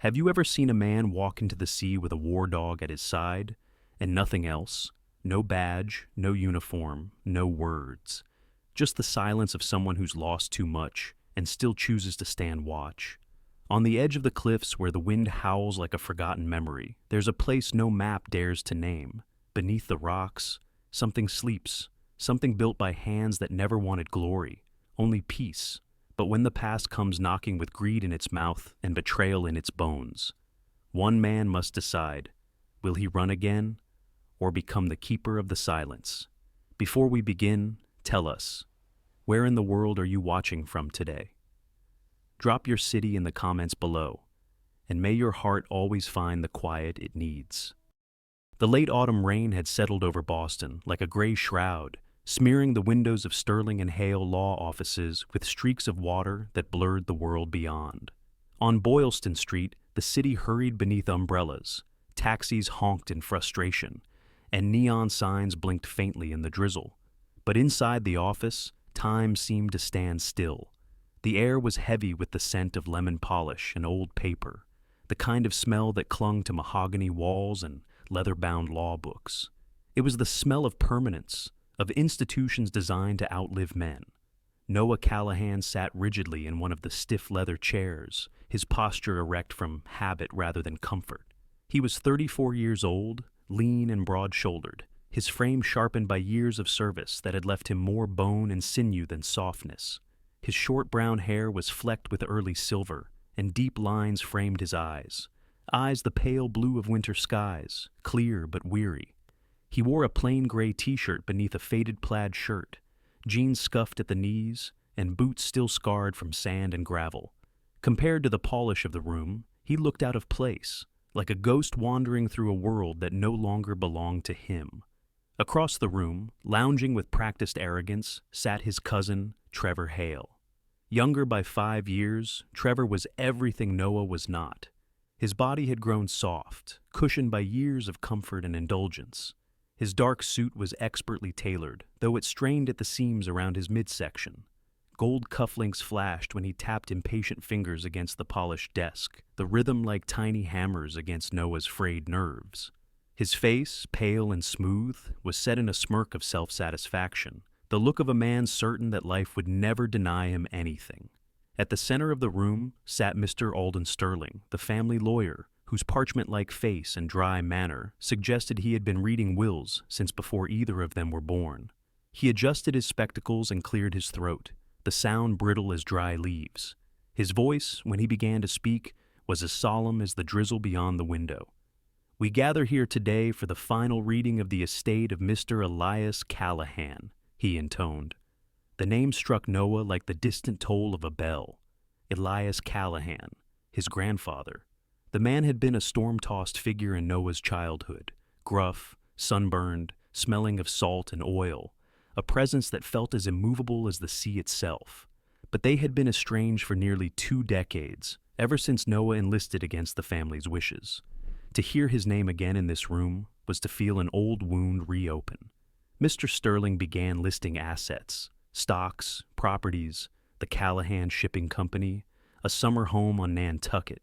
Have you ever seen a man walk into the sea with a war dog at his side, and nothing else? No badge, no uniform, no words. Just the silence of someone who's lost too much and still chooses to stand watch. On the edge of the cliffs where the wind howls like a forgotten memory, there's a place no map dares to name. Beneath the rocks, something sleeps, something built by hands that never wanted glory, only peace. But when the past comes knocking with greed in its mouth and betrayal in its bones, one man must decide, will he run again or become the keeper of the silence? Before we begin, tell us, where in the world are you watching from today? Drop your city in the comments below, and may your heart always find the quiet it needs. The late autumn rain had settled over Boston like a gray shroud, smearing the windows of Sterling and Hale law offices with streaks of water that blurred the world beyond. On Boylston Street, the city hurried beneath umbrellas, taxis honked in frustration, and neon signs blinked faintly in the drizzle. But inside the office, time seemed to stand still. The air was heavy with the scent of lemon polish and old paper, the kind of smell that clung to mahogany walls and leather-bound law books. It was the smell of permanence, of institutions designed to outlive men. Noah Callahan sat rigidly in one of the stiff leather chairs, his posture erect from habit rather than comfort. He was 34 years old, lean and broad-shouldered, his frame sharpened by years of service that had left him more bone and sinew than softness. His short brown hair was flecked with early silver, and deep lines framed his eyes the pale blue of winter skies, clear but weary. He wore a plain gray t-shirt beneath a faded plaid shirt, jeans scuffed at the knees, and boots still scarred from sand and gravel. Compared to the polish of the room, he looked out of place, like a ghost wandering through a world that no longer belonged to him. Across the room, lounging with practiced arrogance, sat his cousin, Trevor Hale. Younger by 5 years, Trevor was everything Noah was not. His body had grown soft, cushioned by years of comfort and indulgence. His dark suit was expertly tailored, though it strained at the seams around his midsection. Gold cufflinks flashed when he tapped impatient fingers against the polished desk, the rhythm like tiny hammers against Noah's frayed nerves. His face, pale and smooth, was set in a smirk of self-satisfaction, the look of a man certain that life would never deny him anything. At the center of the room sat Mr. Alden Sterling, the family lawyer, whose parchment-like face and dry manner suggested he had been reading wills since before either of them were born. He adjusted his spectacles and cleared his throat, the sound brittle as dry leaves. His voice, when he began to speak, was as solemn as the drizzle beyond the window. "We gather here today for the final reading of the estate of Mr. Elias Callahan," he intoned. The name struck Noah like the distant toll of a bell. Elias Callahan, his grandfather. The man had been a storm-tossed figure in Noah's childhood, gruff, sunburned, smelling of salt and oil, a presence that felt as immovable as the sea itself. But they had been estranged for nearly 2 decades, ever since Noah enlisted against the family's wishes. To hear his name again in this room was to feel an old wound reopen. Mr. Sterling began listing assets, stocks, properties, the Callahan Shipping Company, a summer home on Nantucket.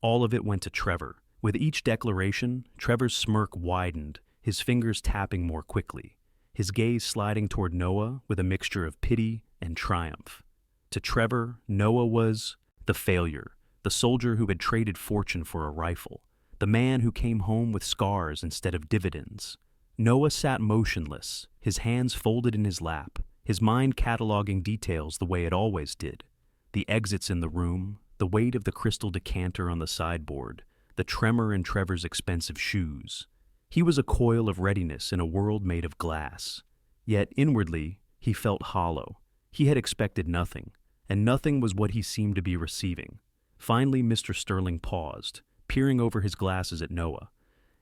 All of it went to Trevor. With each declaration, Trevor's smirk widened, his fingers tapping more quickly, his gaze sliding toward Noah with a mixture of pity and triumph. To Trevor, Noah was the failure, the soldier who had traded fortune for a rifle, the man who came home with scars instead of dividends. Noah sat motionless, his hands folded in his lap, his mind cataloging details the way it always did. The exits in the room, the weight of the crystal decanter on the sideboard, the tremor in Trevor's expensive shoes. He was a coil of readiness in a world made of glass. Yet inwardly, he felt hollow. He had expected nothing, and nothing was what he seemed to be receiving. Finally, Mr. Sterling paused, peering over his glasses at Noah.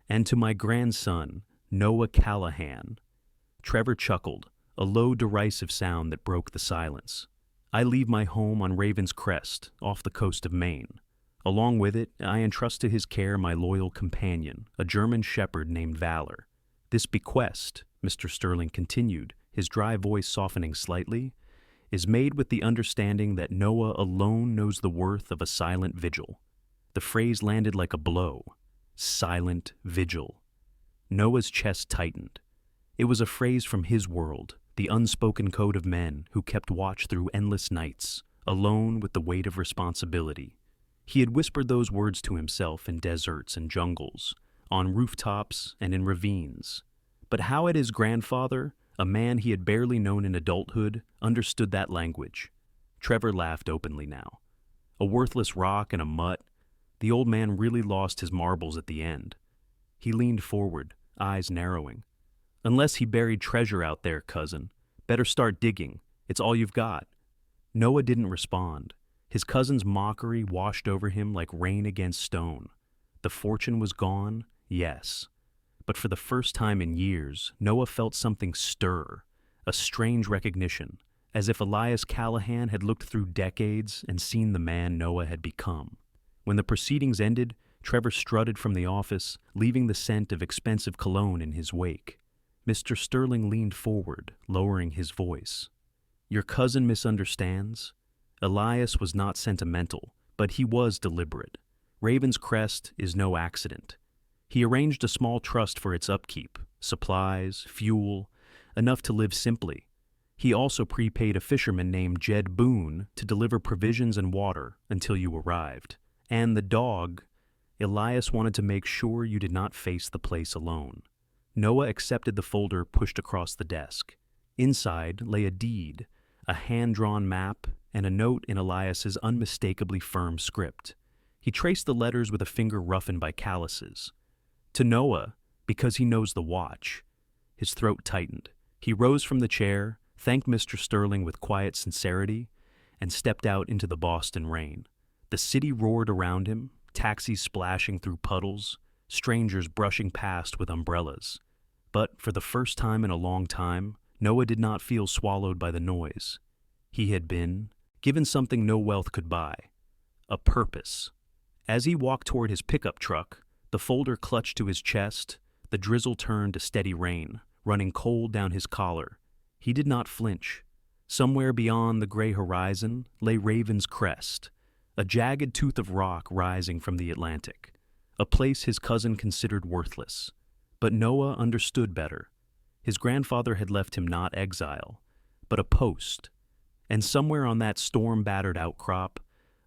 "And to my grandson, Noah Callahan." Trevor chuckled, a low derisive sound that broke the silence. "I leave my home on Raven's Crest, off the coast of Maine. Along with it, I entrust to his care my loyal companion, a German shepherd named Valor. This bequest," Mr. Sterling continued, his dry voice softening slightly, "is made with the understanding that Noah alone knows the worth of a silent vigil. The phrase landed like a blow. Silent vigil. Noah's chest tightened. It was a phrase from his world, the unspoken code of men who kept watch through endless nights, alone with the weight of responsibility. He had whispered those words to himself in deserts and jungles, on rooftops and in ravines. But how had his grandfather, a man he had barely known in adulthood, understood that language? Trevor laughed openly now. A worthless rock and a mutt. The old man really lost his marbles at the end. He leaned forward, eyes narrowing. Unless he buried treasure out there, cousin. Better start digging. It's all you've got. Noah didn't respond. His cousin's mockery washed over him like rain against stone. The fortune was gone, yes. But for the first time in years, Noah felt something stir, a strange recognition, as if Elias Callahan had looked through decades and seen the man Noah had become. When the proceedings ended, Trevor strutted from the office, leaving the scent of expensive cologne in his wake. Mr. Sterling leaned forward, lowering his voice. Your cousin misunderstands. Elias was not sentimental, but he was deliberate. Raven's Crest is no accident. He arranged a small trust for its upkeep, supplies, fuel, enough to live simply. He also prepaid a fisherman named Jed Boone to deliver provisions and water until you arrived. And the dog, Elias wanted to make sure you did not face the place alone. Noah accepted the folder pushed across the desk. Inside lay a deed, a hand-drawn map, and a note in Elias's unmistakably firm script. He traced the letters with a finger roughened by calluses. To Noah, because he knows the watch. His throat tightened. He rose from the chair, thanked Mr. Sterling with quiet sincerity, and stepped out into the Boston rain. The city roared around him, taxis splashing through puddles, strangers brushing past with umbrellas. But for the first time in a long time, Noah did not feel swallowed by the noise. He had been given something no wealth could buy, a purpose. As he walked toward his pickup truck, the folder clutched to his chest, the drizzle turned to steady rain, running cold down his collar. He did not flinch. Somewhere beyond the gray horizon lay Raven's Crest, a jagged tooth of rock rising from the Atlantic, a place his cousin considered worthless. But Noah understood better. His grandfather had left him not exile, but a post. And somewhere on that storm-battered outcrop,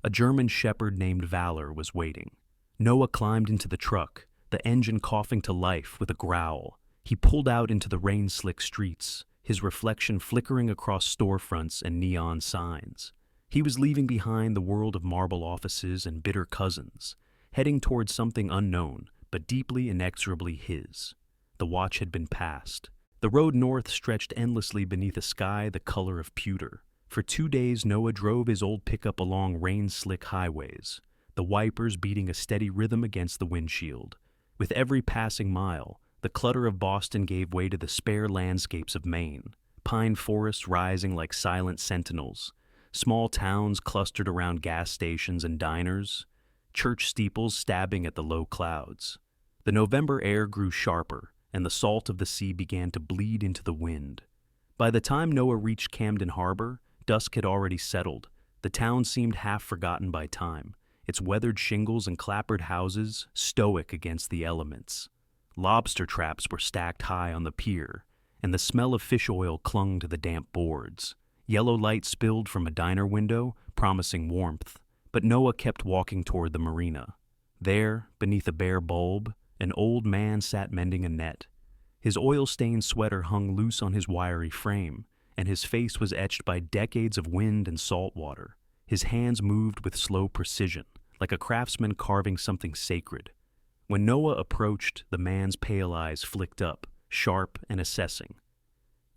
a German shepherd named Valor was waiting. Noah climbed into the truck, the engine coughing to life with a growl. He pulled out into the rain-slick streets, his reflection flickering across storefronts and neon signs. He was leaving behind the world of marble offices and bitter cousins, heading towards something unknown, but deeply inexorably his. The watch had been passed. The road north stretched endlessly beneath a sky the color of pewter. For 2 days, Noah drove his old pickup along rain-slick highways, the wipers beating a steady rhythm against the windshield. With every passing mile, the clutter of Boston gave way to the spare landscapes of Maine, pine forests rising like silent sentinels, small towns clustered around gas stations and diners, church steeples stabbing at the low clouds. The November air grew sharper, and the salt of the sea began to bleed into the wind. By the time Noah reached Camden Harbor, dusk had already settled. The town seemed half forgotten by time, its weathered shingles and clappered houses stoic against the elements. Lobster traps were stacked high on the pier, and the smell of fish oil clung to the damp boards. Yellow light spilled from a diner window, promising warmth, but Noah kept walking toward the marina. There, beneath a bare bulb, an old man sat mending a net. His oil-stained sweater hung loose on his wiry frame, and his face was etched by decades of wind and salt water. His hands moved with slow precision, like a craftsman carving something sacred. When Noah approached, the man's pale eyes flicked up, sharp and assessing.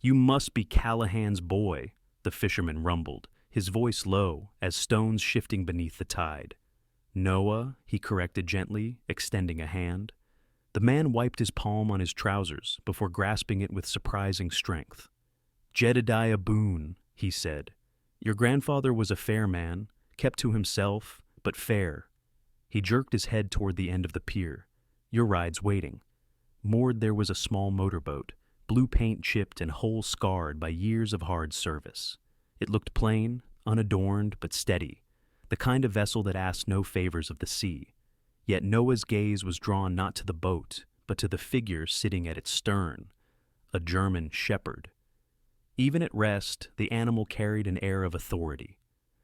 "You must be Callahan's boy," the fisherman rumbled, his voice low, as stones shifting beneath the tide. "Noah," he corrected gently, extending a hand. The man wiped his palm on his trousers before grasping it with surprising strength. "Jedediah Boone," he said. "Your grandfather was a fair man, kept to himself, but fair." He jerked his head toward the end of the pier. "Your ride's waiting." Moored there was a small motorboat, blue paint chipped and hull scarred by years of hard service. It looked plain, unadorned, but steady, the kind of vessel that asked no favors of the sea. Yet Noah's gaze was drawn not to the boat, but to the figure sitting at its stern, a German shepherd. Even at rest, the animal carried an air of authority.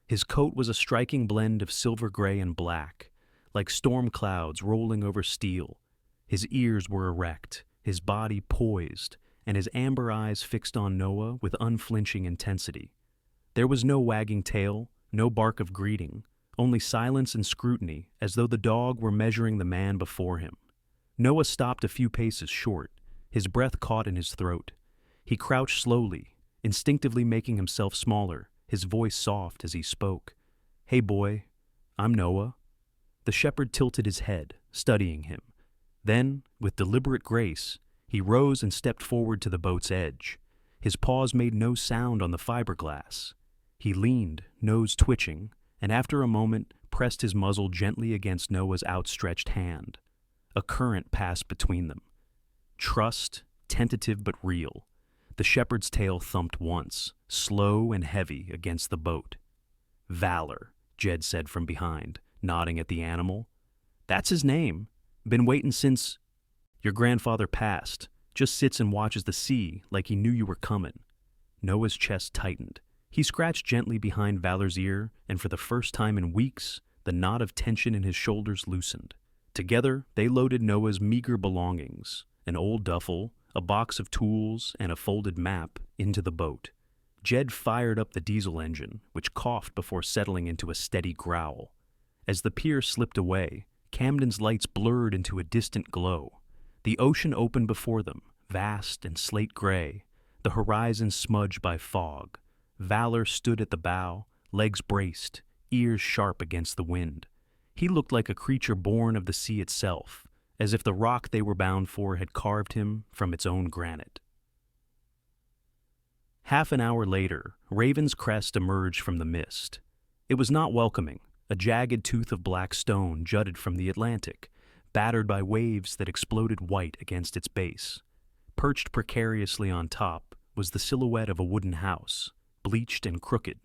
His coat was a striking blend of silver gray and black, like storm clouds rolling over steel. His ears were erect, his body poised, and his amber eyes fixed on Noah with unflinching intensity. There was no wagging tail, no bark of greeting, only silence and scrutiny, as though the dog were measuring the man before him. Noah stopped a few paces short, his breath caught in his throat. He crouched slowly, instinctively making himself smaller, his voice soft as he spoke. "Hey boy, I'm Noah." The shepherd tilted his head, studying him. Then, with deliberate grace, he rose and stepped forward to the boat's edge. His paws made no sound on the fiberglass. He leaned, nose twitching, and after a moment pressed his muzzle gently against Noah's outstretched hand. A current passed between them. Trust, tentative but real. The shepherd's tail thumped once, slow and heavy, against the boat. "Valor," Jed said from behind, nodding at the animal. "That's his name. Been waiting since your grandfather passed. Just sits and watches the sea like he knew you were coming." Noah's chest tightened. He scratched gently behind Valor's ear, and for the first time in weeks, the knot of tension in his shoulders loosened. Together, they loaded Noah's meager belongings, an old duffel, a box of tools, and a folded map, into the boat. Jed fired up the diesel engine, which coughed before settling into a steady growl. As the pier slipped away, Camden's lights blurred into a distant glow. The ocean opened before them, vast and slate gray, the horizon smudged by fog. Valor stood at the bow, legs braced, ears sharp against the wind. He looked like a creature born of the sea itself, as if the rock they were bound for had carved him from its own granite. Half an hour later, Raven's Crest emerged from the mist. It was not welcoming. A jagged tooth of black stone jutted from the Atlantic, battered by waves that exploded white against its base. Perched precariously on top was the silhouette of a wooden house, bleached and crooked,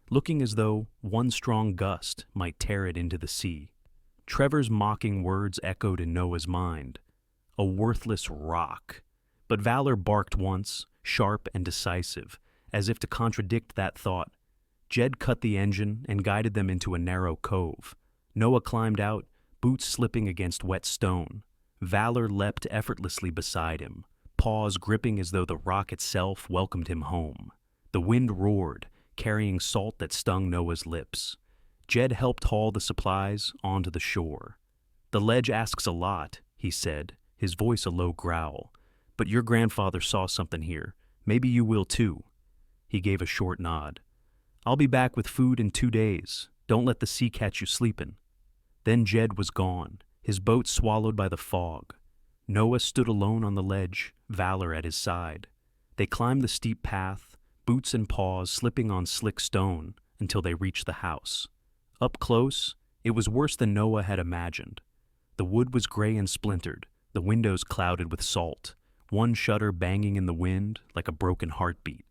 looking as though one strong gust might tear it into the sea. Trevor's mocking words echoed in Noah's mind. A worthless rock. But Valor barked once, sharp and decisive, as if to contradict that thought. Jed cut the engine and guided them into a narrow cove. Noah climbed out, boots slipping against wet stone. Valor leapt effortlessly beside him, paws gripping as though the rock itself welcomed him home. The wind roared, carrying salt that stung Noah's lips. Jed helped haul the supplies onto the shore. "The ledge asks a lot," he said, his voice a low growl. "But your grandfather saw something here. Maybe you will too." He gave a short nod. "I'll be back with food in 2 days. Don't let the sea catch you sleeping." Then Jed was gone, his boat swallowed by the fog. Noah stood alone on the ledge, Valor at his side. They climbed the steep path, boots and paws slipping on slick stone, until they reached the house. Up close, it was worse than Noah had imagined. The wood was gray and splintered, the windows clouded with salt, one shutter banging in the wind like a broken heartbeat.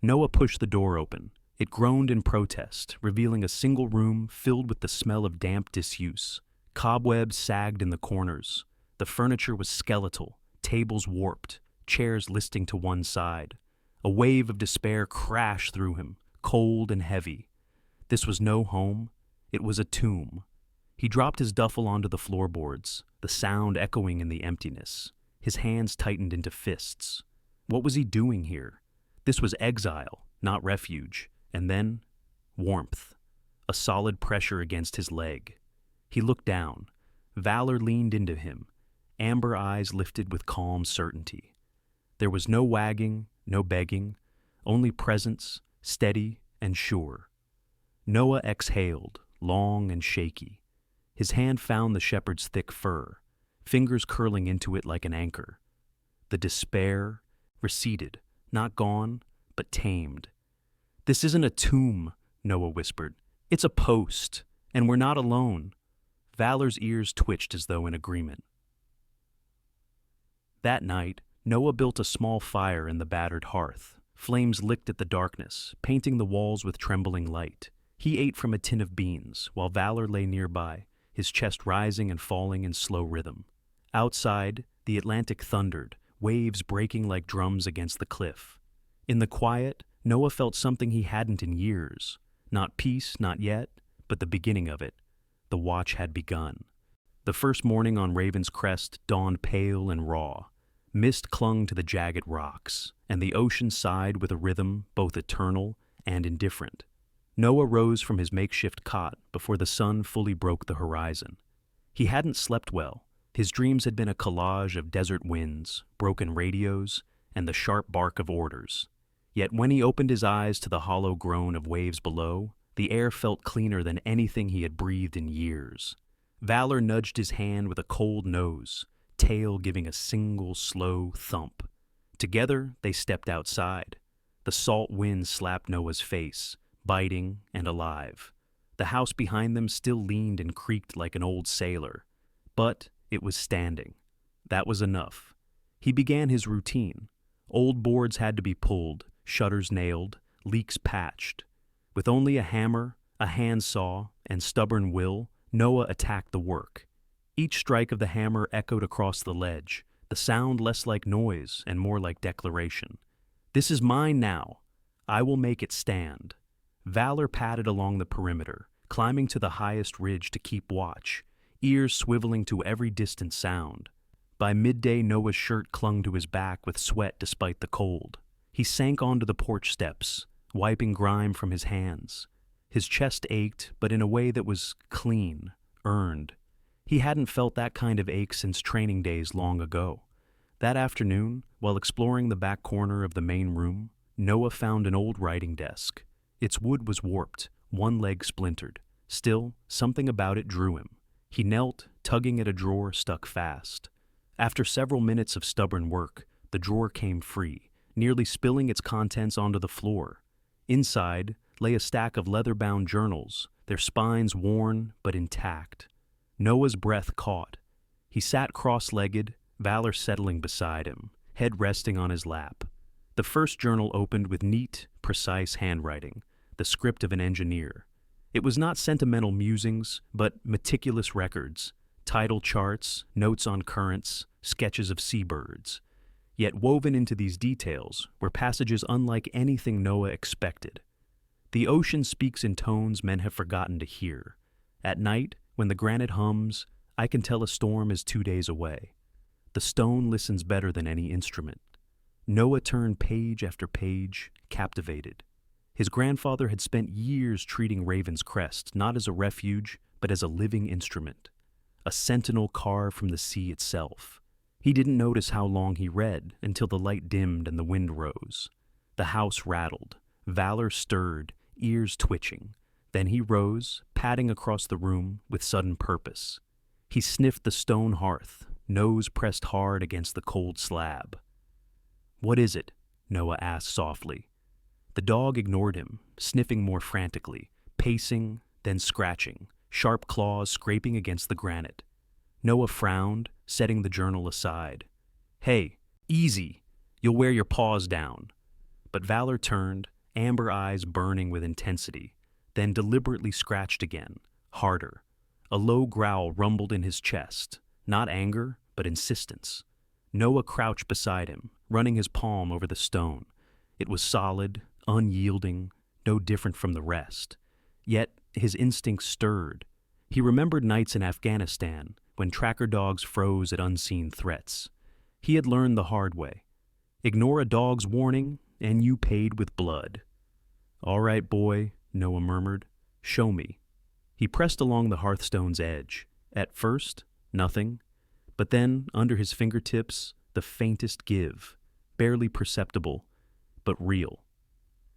Noah pushed the door open. It groaned in protest, revealing a single room filled with the smell of damp disuse. Cobwebs sagged in the corners. The furniture was skeletal, tables warped, chairs listing to one side. A wave of despair crashed through him, cold and heavy. This was no home. It was a tomb. He dropped his duffel onto the floorboards, the sound echoing in the emptiness. His hands tightened into fists. What was he doing here? This was exile, not refuge. And then, warmth. A solid pressure against his leg. He looked down. Valor leaned into him, amber eyes lifted with calm certainty. There was no wagging, no begging, only presence, steady and sure. Noah exhaled, long and shaky. His hand found the shepherd's thick fur, fingers curling into it like an anchor. The despair receded, not gone, but tamed. "This isn't a tomb," Noah whispered. "It's a post, and we're not alone." Valor's ears twitched as though in agreement. That night, Noah built a small fire in the battered hearth. Flames licked at the darkness, painting the walls with trembling light. He ate from a tin of beans, while Valor lay nearby, his chest rising and falling in slow rhythm. Outside, the Atlantic thundered, waves breaking like drums against the cliff. In the quiet, Noah felt something he hadn't in years. Not peace, not yet, but the beginning of it. The watch had begun. The first morning on Raven's Crest dawned pale and raw. Mist clung to the jagged rocks, and the ocean sighed with a rhythm both eternal and indifferent. Noah rose from his makeshift cot before the sun fully broke the horizon. He hadn't slept well. His dreams had been a collage of desert winds, broken radios, and the sharp bark of orders. Yet when he opened his eyes to the hollow groan of waves below, the air felt cleaner than anything he had breathed in years. Valor nudged his hand with a cold nose, tail giving a single slow thump. Together, they stepped outside. The salt wind slapped Noah's face, biting and alive. The house behind them still leaned and creaked like an old sailor. But it was standing. That was enough. He began his routine. Old boards had to be pulled, shutters nailed, leaks patched. With only a hammer, a handsaw, and stubborn will, Noah attacked the work. Each strike of the hammer echoed across the ledge, the sound less like noise and more like declaration. This is mine now. I will make it stand. Valor padded along the perimeter, climbing to the highest ridge to keep watch, ears swiveling to every distant sound. By midday, Noah's shirt clung to his back with sweat despite the cold. He sank onto the porch steps, wiping grime from his hands. His chest ached, but in a way that was clean, earned. He hadn't felt that kind of ache since training days long ago. That afternoon, while exploring the back corner of the main room, Noah found an old writing desk. Its wood was warped, one leg splintered. Still, something about it drew him. He knelt, tugging at a drawer stuck fast. After several minutes of stubborn work, the drawer came free, nearly spilling its contents onto the floor. Inside lay a stack of leather-bound journals, their spines worn but intact. Noah's breath caught. He sat cross-legged, Valor settling beside him, head resting on his lap. The first journal opened with neat, precise handwriting, the script of an engineer. It was not sentimental musings, but meticulous records, tidal charts, notes on currents, sketches of seabirds. Yet woven into these details were passages unlike anything Noah expected. The ocean speaks in tones men have forgotten to hear. At night, when the granite hums, I can tell a storm is 2 days away. The stone listens better than any instrument. Noah turned page after page, captivated. His grandfather had spent years treating Raven's Crest not as a refuge, but as a living instrument, a sentinel carved from the sea itself. He didn't notice how long he read until the light dimmed and the wind rose. The house rattled, Valor stirred, ears twitching. Then he rose, padding across the room with sudden purpose. He sniffed the stone hearth, nose pressed hard against the cold slab. "What is it?" Noah asked softly. The dog ignored him, sniffing more frantically, pacing, then scratching, sharp claws scraping against the granite. Noah frowned, setting the journal aside. "Hey, easy! You'll wear your paws down." But Valor turned, amber eyes burning with intensity, then deliberately scratched again, harder. A low growl rumbled in his chest, not anger, but insistence. Noah crouched beside him, running his palm over the stone. It was solid, unyielding, no different from the rest. Yet his instincts stirred. He remembered nights in Afghanistan when tracker dogs froze at unseen threats. He had learned the hard way. Ignore a dog's warning, and you paid with blood. "All right, boy," Noah murmured. "Show me." He pressed along the hearthstone's edge. At first, nothing. But then, under his fingertips, the faintest give, barely perceptible, but real.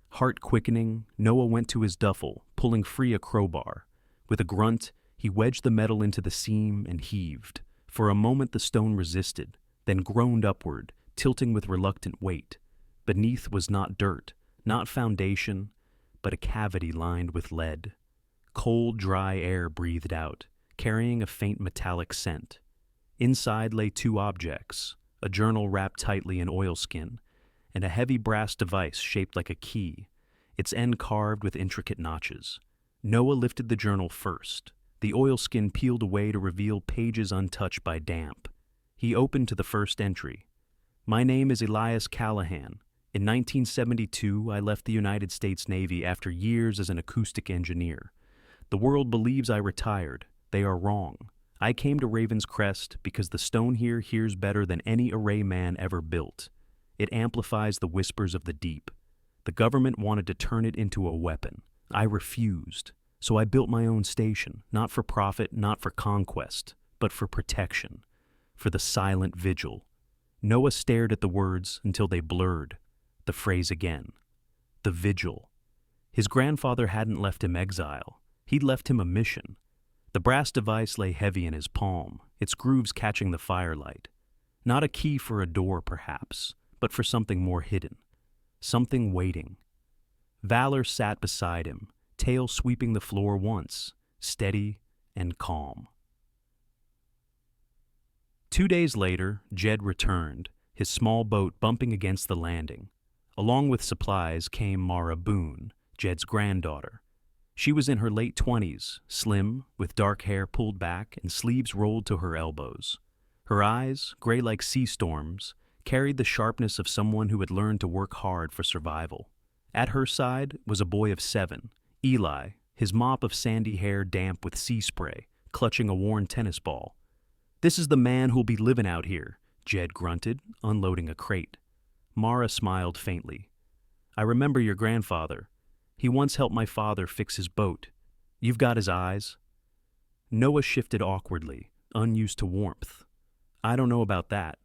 Heart quickening, Noah went to his duffel, pulling free a crowbar. With a grunt, he wedged the metal into the seam and heaved. For a moment the stone resisted, then groaned upward, tilting with reluctant weight. Beneath was not dirt, not foundation, but a cavity lined with lead. Cold, dry air breathed out, carrying a faint metallic scent. Inside lay two objects, a journal wrapped tightly in oilskin, and a heavy brass device shaped like a key, its end carved with intricate notches. Noah lifted the journal first. The oilskin peeled away to reveal pages untouched by damp. He opened to the first entry. My name is Elias Callahan. In 1972, I left the United States Navy after years as an acoustic engineer. The world believes I retired. They are wrong. I came to Raven's Crest because the stone here hears better than any array man ever built. It amplifies the whispers of the deep. The government wanted to turn it into a weapon. I refused. So I built my own station, not for profit, not for conquest, but for protection, for the silent vigil. Noah stared at the words until they blurred. The phrase again. The vigil. His grandfather hadn't left him exile. He'd left him a mission. The brass device lay heavy in his palm, its grooves catching the firelight. Not a key for a door, perhaps, but for something more hidden. Something waiting. Valor sat beside him, tail sweeping the floor once, steady and calm. 2 days later, Jed returned, his small boat bumping against the landing. Along with supplies came Mara Boone, Jed's granddaughter. She was in her late 20s, slim, with dark hair pulled back and sleeves rolled to her elbows. Her eyes, gray like sea storms, carried the sharpness of someone who had learned to work hard for survival. At her side was a boy of 7, Eli, his mop of sandy hair damp with sea spray, clutching a worn tennis ball. This is the man who'll be living out here, Jed grunted, unloading a crate. Mara smiled faintly. I remember your grandfather. He once helped my father fix his boat. You've got his eyes. Noah shifted awkwardly, unused to warmth. I don't know about that.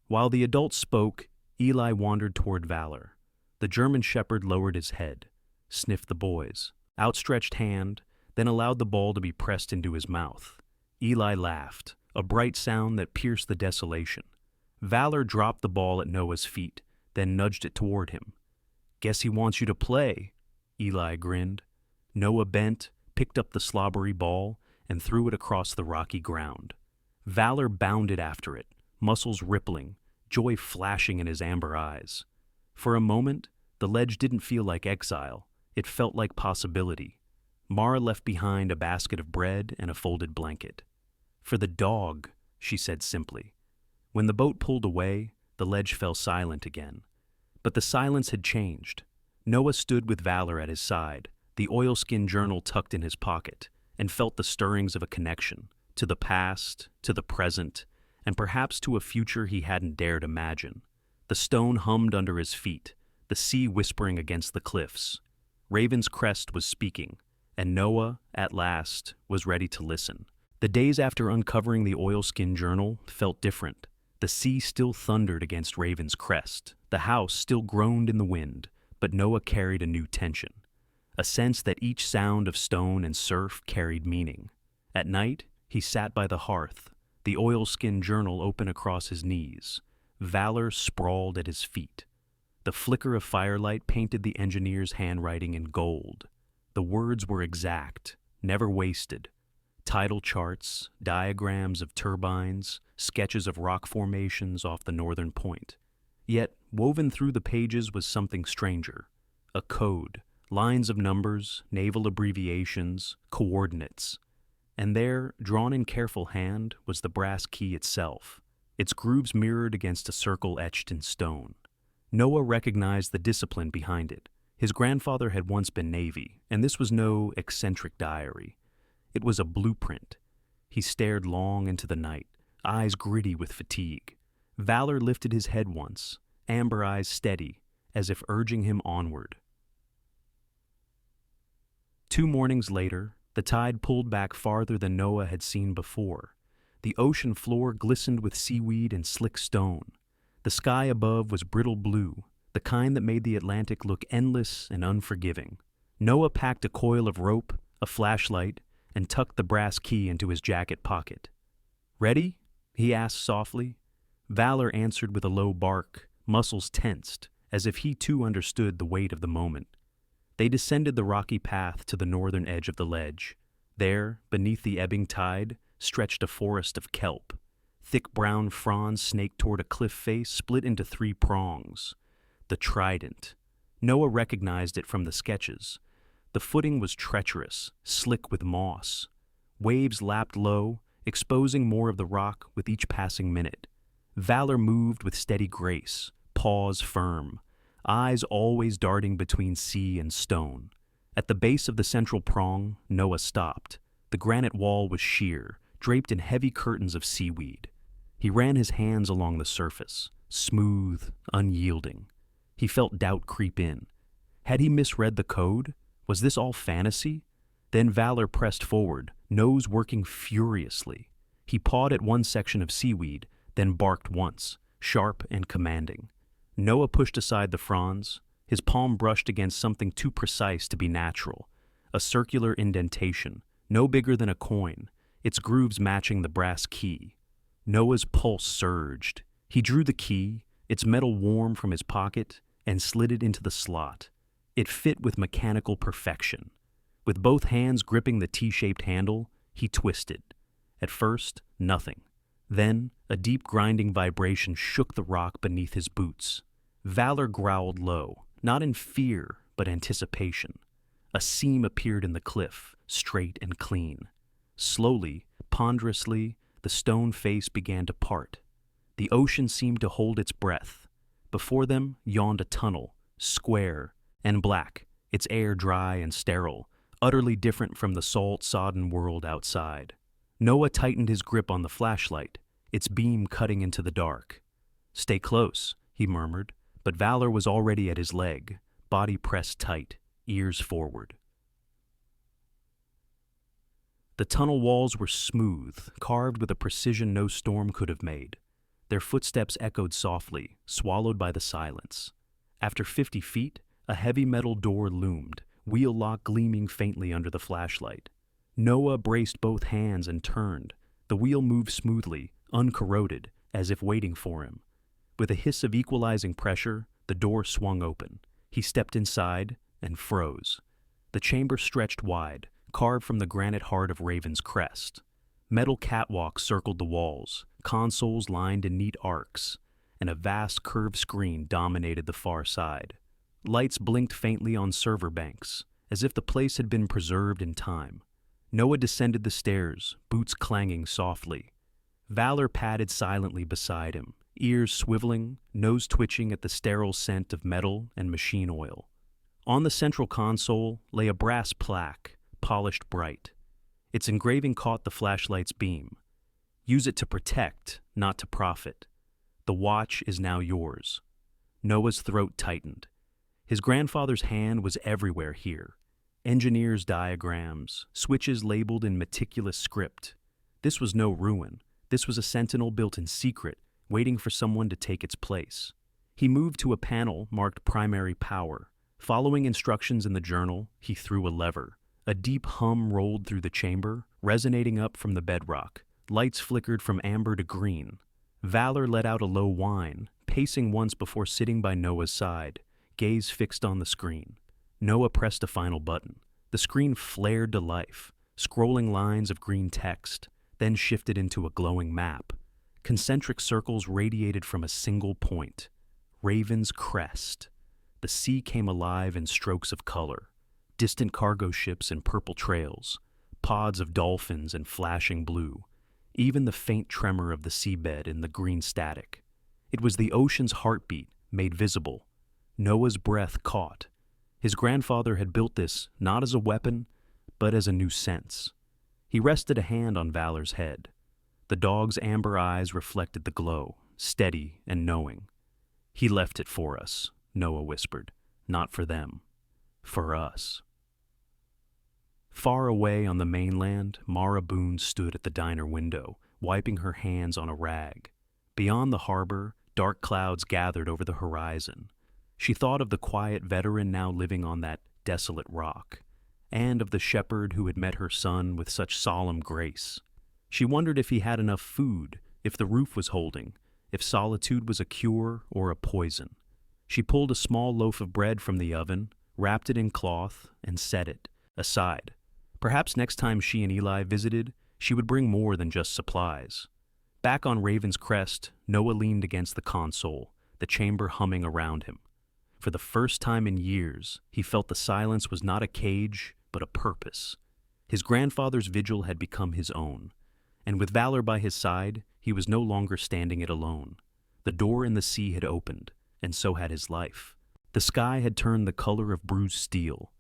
While the adults spoke, Eli wandered toward Valor. The German shepherd lowered his head, sniffed the boys, outstretched hand, then allowed the ball to be pressed into his mouth. Eli laughed, a bright sound that pierced the desolation. Valor dropped the ball at Noah's feet, then nudged it toward him. Guess he wants you to play, Eli grinned. Noah bent, picked up the slobbery ball, and threw it across the rocky ground. Valor bounded after it, muscles rippling, joy flashing in his amber eyes. For a moment, the ledge didn't feel like exile. It felt like possibility. Mara left behind a basket of bread and a folded blanket. For the dog, she said simply. When the boat pulled away, the ledge fell silent again. But the silence had changed. Noah stood with Valor at his side, the oilskin journal tucked in his pocket, and felt the stirrings of a connection, to the past, to the present, and perhaps to a future he hadn't dared imagine. The stone hummed under his feet, the sea whispering against the cliffs. Raven's Crest was speaking, and Noah, at last, was ready to listen. The days after uncovering the oilskin journal felt different. The sea still thundered against Raven's Crest. The house still groaned in the wind, but Noah carried a new tension, a sense that each sound of stone and surf carried meaning. At night, he sat by the hearth, the oilskin journal open across his knees. Valor sprawled at his feet. The flicker of firelight painted the engineer's handwriting in gold. The words were exact, never wasted. Tidal charts, diagrams of turbines, sketches of rock formations off the northern point. Yet, woven through the pages was something stranger. A code, lines of numbers, naval abbreviations, coordinates. And there, drawn in careful hand, was the brass key itself, its grooves mirrored against a circle etched in stone. Noah recognized the discipline behind it. His grandfather had once been Navy, and this was no eccentric diary. It was a blueprint. He stared long into the night, eyes gritty with fatigue. Valor lifted his head once, amber eyes steady, as if urging him onward. 2 mornings later, the tide pulled back farther than Noah had seen before. The ocean floor glistened with seaweed and slick stone. The sky above was brittle blue, the kind that made the Atlantic look endless and unforgiving. Noah packed a coil of rope, a flashlight, and tucked the brass key into his jacket pocket. Ready? He asked softly. Valor answered with a low bark, muscles tensed, as if he too understood the weight of the moment. They descended the rocky path to the northern edge of the ledge. There, beneath the ebbing tide, stretched a forest of kelp. Thick brown fronds snaked toward a cliff face split into 3 prongs. The trident. Noah recognized it from the sketches. The footing was treacherous, slick with moss. Waves lapped low, exposing more of the rock with each passing minute. Valor moved with steady grace, paws firm, eyes always darting between sea and stone. At the base of the central prong, Noah stopped. The granite wall was sheer, draped in heavy curtains of seaweed. He ran his hands along the surface, smooth, unyielding. He felt doubt creep in. Had he misread the code? Was this all fantasy? Then Valor pressed forward, nose working furiously. He pawed at one section of seaweed, then barked once, sharp and commanding. Noah pushed aside the fronds. His palm brushed against something too precise to be natural. A circular indentation, no bigger than a coin, its grooves matching the brass key. Noah's pulse surged. He drew the key, its metal warm from his pocket, and slid it into the slot. It fit with mechanical perfection. With both hands gripping the T-shaped handle, he twisted. At first, nothing. Then, a deep grinding vibration shook the rock beneath his boots. Valor growled low, not in fear, but anticipation. A seam appeared in the cliff, straight and clean. Slowly, ponderously, the stone face began to part. The ocean seemed to hold its breath. Before them yawned a tunnel, square and black, its air dry and sterile, utterly different from the salt-sodden world outside. Noah tightened his grip on the flashlight, its beam cutting into the dark. "Stay close," he murmured, but Valor was already at his leg, body pressed tight, ears forward. The tunnel walls were smooth, carved with a precision no storm could have made. Their footsteps echoed softly, swallowed by the silence. After 50 feet, a heavy metal door loomed, wheel lock gleaming faintly under the flashlight. Noah braced both hands and turned. The wheel moved smoothly, uncorroded, as if waiting for him. With a hiss of equalizing pressure, the door swung open. He stepped inside and froze. The chamber stretched wide, carved from the granite heart of Raven's crest. Metal catwalks circled the walls, consoles lined in neat arcs, and a vast curved screen dominated the far side. Lights blinked faintly on server banks, as if the place had been preserved in time. Noah descended the stairs, boots clanging softly. Valor padded silently beside him, ears swiveling, nose twitching at the sterile scent of metal and machine oil. On the central console lay a brass plaque, polished bright. Its engraving caught the flashlight's beam. "Use it to protect, not to profit. The watch is now yours." Noah's throat tightened. His grandfather's hand was everywhere here. Engineers' diagrams, switches labeled in meticulous script. This was no ruin. This was a sentinel built in secret, waiting for someone to take its place. He moved to a panel marked primary power. Following instructions in the journal, he threw a lever. A deep hum rolled through the chamber, resonating up from the bedrock. Lights flickered from amber to green. Valor let out a low whine, pacing once before sitting by Noah's side, gaze fixed on the screen. Noah pressed a final button. The screen flared to life, scrolling lines of green text, then shifted into a glowing map. Concentric circles radiated from a single point. Raven's crest. The sea came alive in strokes of color. Distant cargo ships in purple trails, pods of dolphins in flashing blue, even the faint tremor of the seabed in the green static. It was the ocean's heartbeat, made visible. Noah's breath caught. His grandfather had built this not as a weapon, but as a new sense. He rested a hand on Valor's head. The dog's amber eyes reflected the glow, steady and knowing. "He left it for us," Noah whispered. "Not for them. For us." Far away on the mainland, Mara Boone stood at the diner window, wiping her hands on a rag. Beyond the harbor, dark clouds gathered over the horizon. She thought of the quiet veteran now living on that desolate rock, and of the shepherd who had met her son with such solemn grace. She wondered if he had enough food, if the roof was holding, if solitude was a cure or a poison. She pulled a small loaf of bread from the oven, wrapped it in cloth, and set it aside. Perhaps next time she and Eli visited, she would bring more than just supplies. Back on Raven's crest, Noah leaned against the console, the chamber humming around him. For the first time in years, he felt the silence was not a cage, but a purpose. His grandfather's vigil had become his own, and with Valor by his side, he was no longer standing it alone. The door in the sea had opened, and so had his life. The sky had turned the color of bruised steel.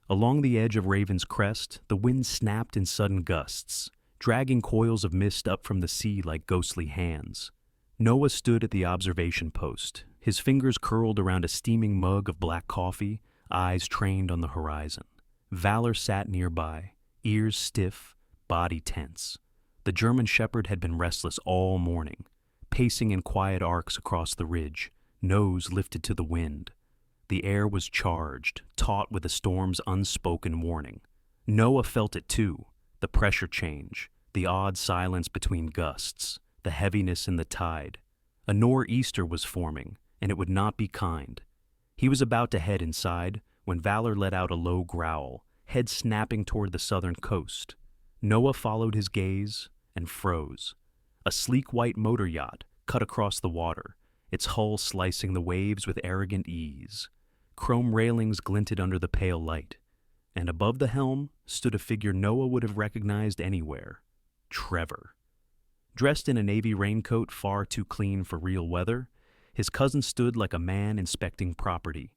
Along the edge of Raven's Crest, the wind snapped in sudden gusts, dragging coils of mist up from the sea like ghostly hands. Noah stood at the observation post, his fingers curled around a steaming mug of black coffee, eyes trained on the horizon. Valor sat nearby, ears stiff, body tense. The German shepherd had been restless all morning, pacing in quiet arcs across the ridge, nose lifted to the wind. The air was charged, taut with the storm's unspoken warning. Noah felt it too, the pressure change, the odd silence between gusts, the heaviness in the tide. A nor'easter was forming, and it would not be kind. He was about to head inside when Valor let out a low growl, head snapping toward the southern coast. Noah followed his gaze and froze. A sleek white motor yacht cut across the water, its hull slicing the waves with arrogant ease. Chrome railings glinted under the pale light, and above the helm stood a figure Noah would have recognized anywhere: Trevor. Dressed in a navy raincoat far too clean for real weather, his cousin stood like a man inspecting property.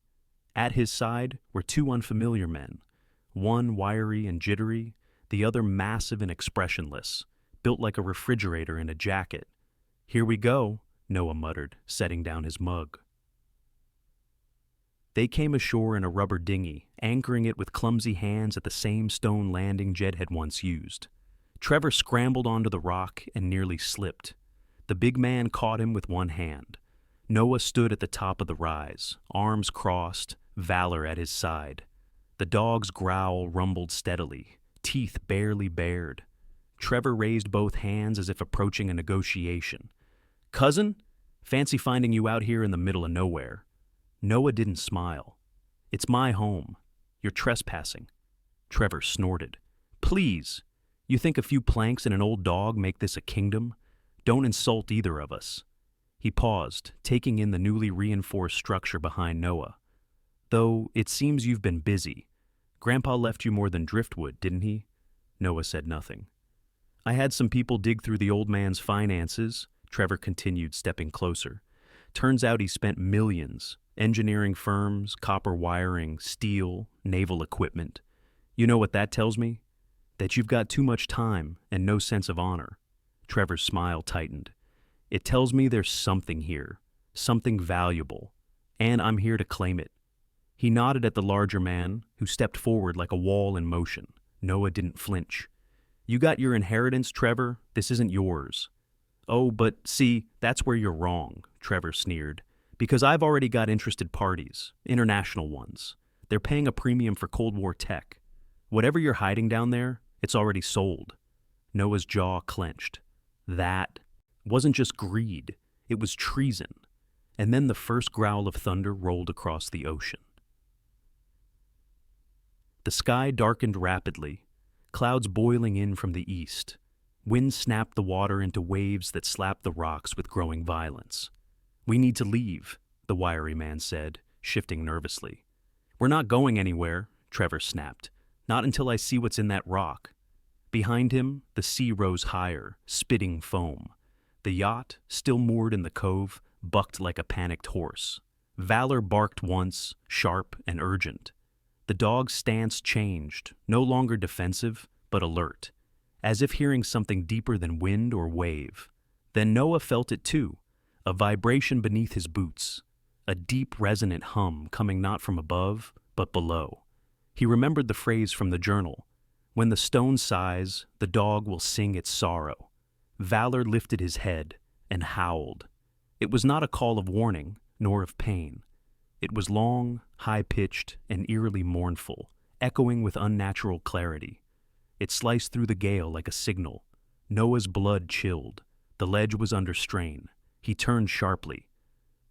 At his side were two unfamiliar men, one wiry and jittery, the other massive and expressionless, built like a refrigerator in a jacket. "Here we go," Noah muttered, setting down his mug. They came ashore in a rubber dinghy, anchoring it with clumsy hands at the same stone landing Jed had once used. Trevor scrambled onto the rock and nearly slipped. The big man caught him with one hand. Noah stood at the top of the rise, arms crossed, Valor at his side. The dog's growl rumbled steadily, teeth barely bared. Trevor raised both hands as if approaching a negotiation. "Cousin, fancy finding you out here in the middle of nowhere." Noah didn't smile. "It's my home. You're trespassing." Trevor snorted. "Please, you think a few planks and an old dog make this a kingdom? Don't insult either of us." He paused, taking in the newly reinforced structure behind Noah. "Though it seems you've been busy. Grandpa left you more than driftwood, didn't he?" Noah said nothing. "I had some people dig through the old man's finances," Trevor continued, stepping closer. "Turns out he spent millions. Engineering firms, copper wiring, steel, naval equipment. You know what that tells me? That you've got too much time and no sense of honor." Trevor's smile tightened. "It tells me there's something here, something valuable, and I'm here to claim it." He nodded at the larger man, who stepped forward like a wall in motion. Noah didn't flinch. "You got your inheritance, Trevor. This isn't yours." "Oh, but see, that's where you're wrong," Trevor sneered. "Because I've already got interested parties, international ones. They're paying a premium for Cold War tech. Whatever you're hiding down there, it's already sold." Noah's jaw clenched. That wasn't just greed, it was treason. And then the first growl of thunder rolled across the ocean. The sky darkened rapidly, clouds boiling in from the east. Wind snapped the water into waves that slapped the rocks with growing violence. "We need to leave," the wiry man said, shifting nervously. "We're not going anywhere," Trevor snapped. "Not until I see what's in that rock." Behind him, the sea rose higher, spitting foam. The yacht, still moored in the cove, bucked like a panicked horse. Valor barked once, sharp and urgent. The dog's stance changed, no longer defensive, but alert, as if hearing something deeper than wind or wave. Then Noah felt it too, a vibration beneath his boots, a deep resonant hum coming not from above, but below. He remembered the phrase from the journal: "When the stone sighs, the dog will sing its sorrow." Valor lifted his head and howled. It was not a call of warning, nor of pain. It was long, high-pitched, and eerily mournful, echoing with unnatural clarity. It sliced through the gale like a signal. Noah's blood chilled. The ledge was under strain. He turned sharply.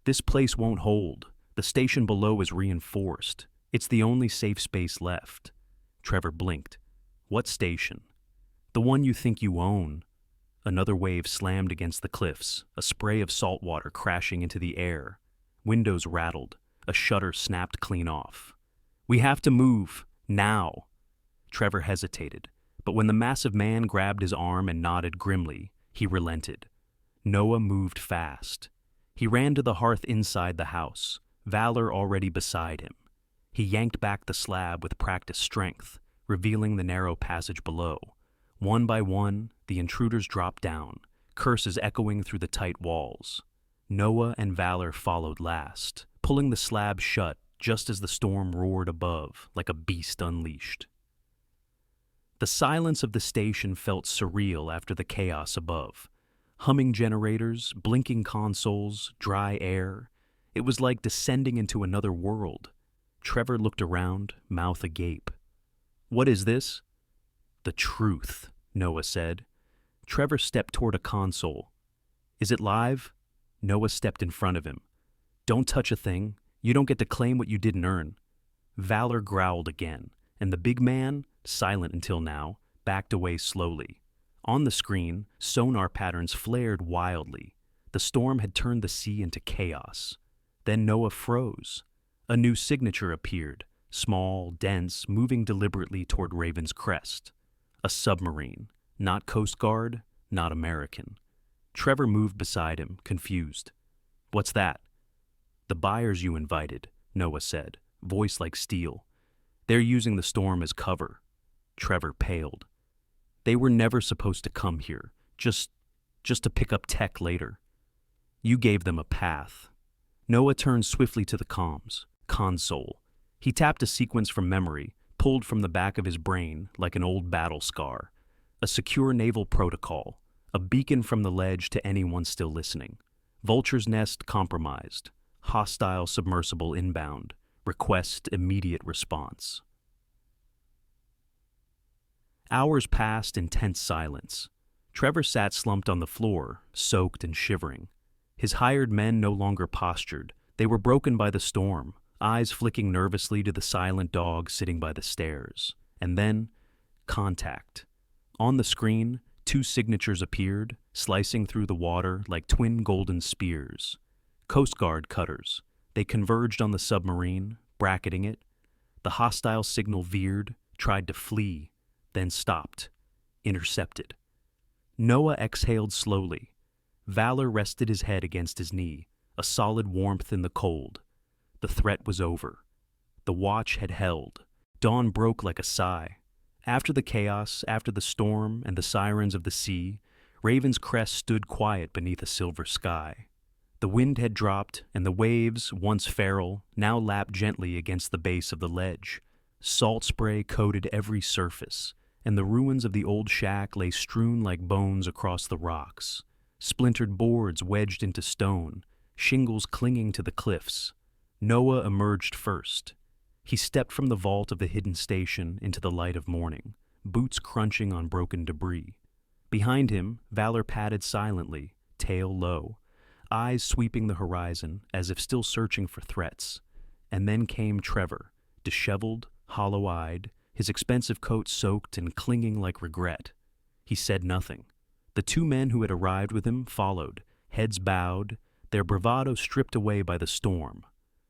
"This place won't hold. The station below is reinforced. It's the only safe space left." Trevor blinked. "What station?" "The one you think you own." Another wave slammed against the cliffs, a spray of salt water crashing into the air. Windows rattled. A shutter snapped clean off. "We have to move, now." Trevor hesitated. But when the massive man grabbed his arm and nodded grimly, he relented. Noah moved fast. He ran to the hearth inside the house, Valor already beside him. He yanked back the slab with practiced strength, revealing the narrow passage below. One by one, the intruders dropped down, curses echoing through the tight walls. Noah and Valor followed last, pulling the slab shut just as the storm roared above like a beast unleashed. The silence of the station felt surreal after the chaos above. Humming generators, blinking consoles, dry air. It was like descending into another world. Trevor looked around, mouth agape. "What is this?" "The truth," Noah said. Trevor stepped toward a console. "Is it live?" Noah stepped in front of him. "Don't touch a thing. You don't get to claim what you didn't earn." Valor growled again, and the big man, silent until now, backed away slowly. On the screen, sonar patterns flared wildly. The storm had turned the sea into chaos. Then Noah froze. A new signature appeared, small, dense, moving deliberately toward Raven's crest. A submarine, not Coast Guard, not American. Trevor moved beside him, confused. "What's that?" "The buyers you invited," Noah said, voice like steel. "They're using the storm as cover." Trevor paled. "They were never supposed to come here, just to pick up tech later. You gave them a path." Noah turned swiftly to the console. He tapped a sequence from memory, pulled from the back of his brain like an old battle scar. A secure naval protocol, a beacon from the ledge to anyone still listening. Vulture's nest compromised. Hostile submersible inbound. Request immediate response. Hours passed in tense silence. Trevor sat slumped on the floor, soaked and shivering. His hired men no longer postured. They were broken by the storm, eyes flicking nervously to the silent dog sitting by the stairs. And then, contact. On the screen, 2 signatures appeared, slicing through the water like twin golden spears. Coast Guard cutters. They converged on the submarine, bracketing it. The hostile signal veered, tried to flee, then stopped, intercepted. Noah exhaled slowly. Valor rested his head against his knee, a solid warmth in the cold. The threat was over. The watch had held. Dawn broke like a sigh. After the chaos, after the storm and the sirens of the sea, Raven's crest stood quiet beneath a silver sky. The wind had dropped, and the waves, once feral, now lapped gently against the base of the ledge. Salt spray coated every surface, and the ruins of the old shack lay strewn like bones across the rocks. Splintered boards wedged into stone, shingles clinging to the cliffs. Noah emerged first. He stepped from the vault of the hidden station into the light of morning, boots crunching on broken debris. Behind him, Valor padded silently, tail low, eyes sweeping the horizon as if still searching for threats. And then came Trevor, disheveled, hollow-eyed, his expensive coat soaked and clinging like regret. He said nothing. The 2 men who had arrived with him followed, heads bowed, their bravado stripped away by the storm.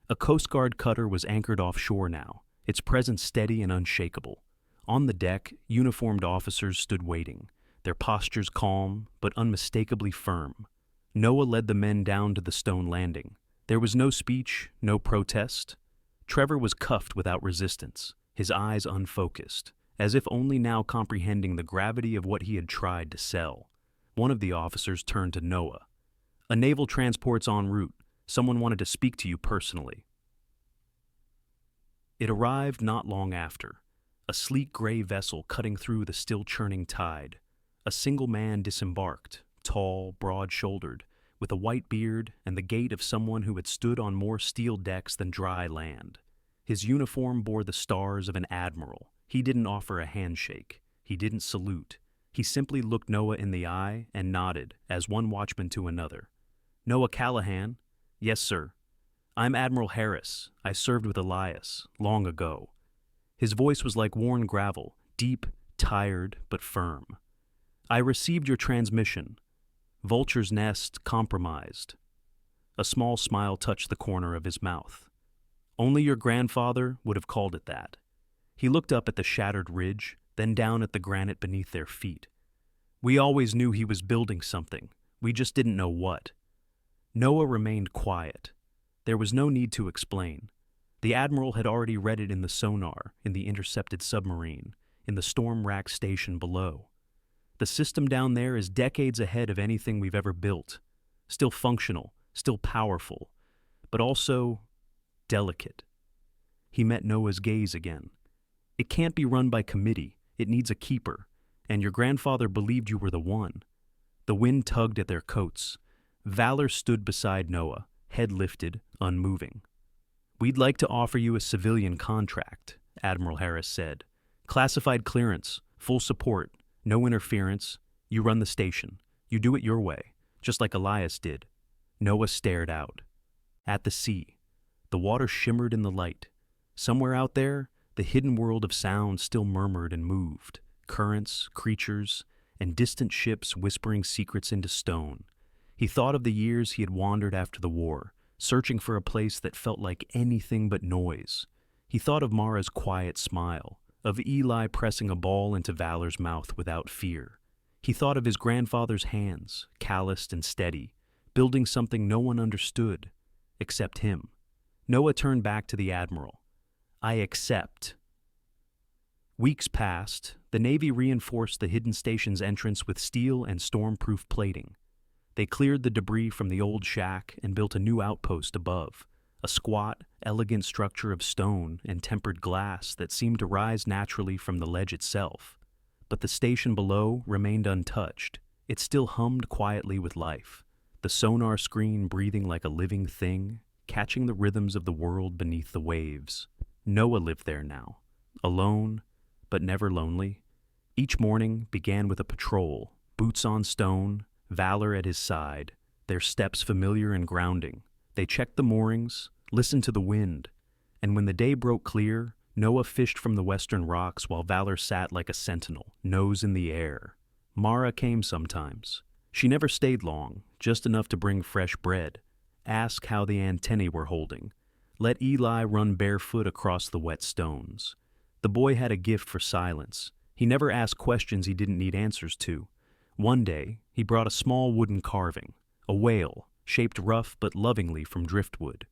A Coast Guard cutter was anchored offshore now, its presence steady and unshakable. On the deck, uniformed officers stood waiting, their postures calm but unmistakably firm. Noah led the men down to the stone landing. There was no speech, no protest. Trevor was cuffed without resistance, his eyes unfocused, as if only now comprehending the gravity of what he had tried to sell. One of the officers turned to Noah. "A naval transport's en route. Someone wanted to speak to you personally." It arrived not long after, a sleek gray vessel cutting through the still-churning tide. A single man disembarked, tall, broad-shouldered, with a white beard and the gait of someone who had stood on more steel decks than dry land. His uniform bore the stars of an admiral. He didn't offer a handshake. He didn't salute. He simply looked Noah in the eye and nodded, as one watchman to another. "Noah Callahan?" "Yes, sir." "I'm Admiral Harris. I served with Elias, long ago." His voice was like worn gravel, deep, tired, but firm. "I received your transmission. Vulture's nest compromised." A small smile touched the corner of his mouth. "Only your grandfather would have called it that." He looked up at the shattered ridge, then down at the granite beneath their feet. We always knew he was building something. We just didn't know what. Noah remained quiet. There was no need to explain. The Admiral had already read it in the sonar, in the intercepted submarine, in the storm rack station below. The system down there is decades ahead of anything we've ever built. Still functional, still powerful, but also delicate. He met Noah's gaze again. It can't be run by committee. It needs a keeper, and your grandfather believed you were the one. The wind tugged at their coats. Valor stood beside Noah, head lifted, unmoving. "We'd like to offer you a civilian contract," Admiral Harris said. "Classified clearance, full support, no interference. You run the station. You do it your way, just like Elias did." Noah stared out. At the sea. The water shimmered in the light. Somewhere out there, the hidden world of sound still murmured and moved. Currents, creatures, and distant ships whispering secrets into stone. He thought of the years he had wandered after the war, searching for a place that felt like anything but noise. He thought of Mara's quiet smile, of Eli pressing a ball into Valor's mouth without fear. He thought of his grandfather's hands, calloused and steady, building something no one understood, except him. Noah turned back to the Admiral. "I accept." Weeks passed. The Navy reinforced the hidden station's entrance with steel and storm-proof plating. They cleared the debris from the old shack and built a new outpost above, a squat, elegant structure of stone and tempered glass that seemed to rise naturally from the ledge itself. But the station below remained untouched. It still hummed quietly with life, the sonar screen breathing like a living thing, catching the rhythms of the world beneath the waves. Noah lived there now, alone, but never lonely. Each morning began with a patrol, boots on stone, Valor at his side, their steps familiar and grounding. They checked the moorings, listened to the wind, and when the day broke clear, Noah fished from the western rocks while Valor sat like a sentinel, nose in the air. Mara came sometimes. She never stayed long, just enough to bring fresh bread, ask how the antennae were holding, let Eli run barefoot across the wet stones. The boy had a gift for silence. He never asked questions he didn't need answers to. One day, he brought a small wooden carving, a whale, shaped rough but lovingly from driftwood.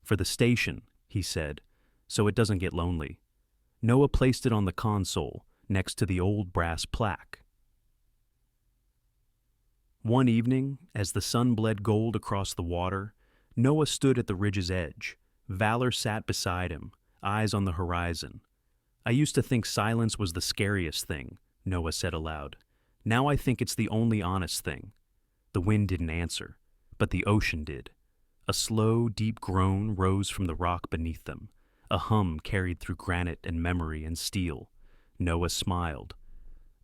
"For the station," he said, "so it doesn't get lonely." Noah placed it on the console, next to the old brass plaque. One evening, as the sun bled gold across the water, Noah stood at the ridge's edge. Valor sat beside him, eyes on the horizon. "I used to think silence was the scariest thing," Noah said aloud. "Now I think it's the only honest thing." The wind didn't answer, but the ocean did. A slow, deep groan rose from the rock beneath them. A hum carried through granite and memory and steel. Noah smiled.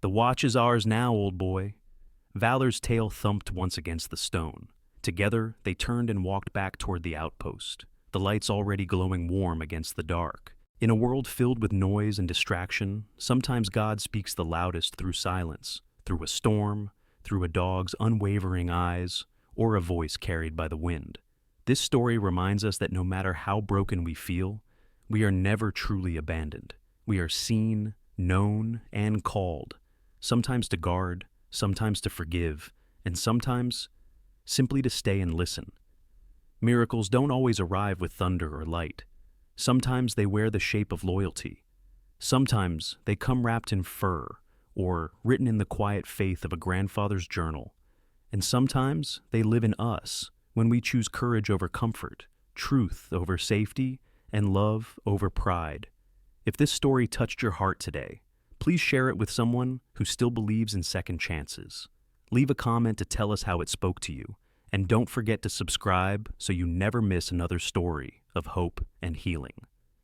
"The watch is ours now, old boy." Valor's tail thumped once against the stone. Together, they turned and walked back toward the outpost, the lights already glowing warm against the dark. In a world filled with noise and distraction, sometimes God speaks the loudest through silence. Through a storm, through a dog's unwavering eyes, or a voice carried by the wind. This story reminds us that no matter how broken we feel, we are never truly abandoned. We are seen, known, and called, sometimes to guard, sometimes to forgive, and sometimes simply to stay and listen. Miracles don't always arrive with thunder or light. Sometimes they wear the shape of loyalty. Sometimes they come wrapped in fur, or written in the quiet faith of a grandfather's journal. And sometimes they live in us when we choose courage over comfort, truth over safety, and love over pride. If this story touched your heart today, please share it with someone who still believes in second chances. Leave a comment to tell us how it spoke to you, and don't forget to subscribe so you never miss another story of hope and healing.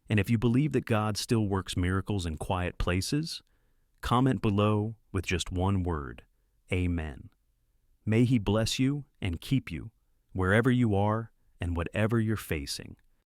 And if you believe that God still works miracles in quiet places, comment below with just one word, Amen. May He bless you and keep you wherever you are and whatever you're facing.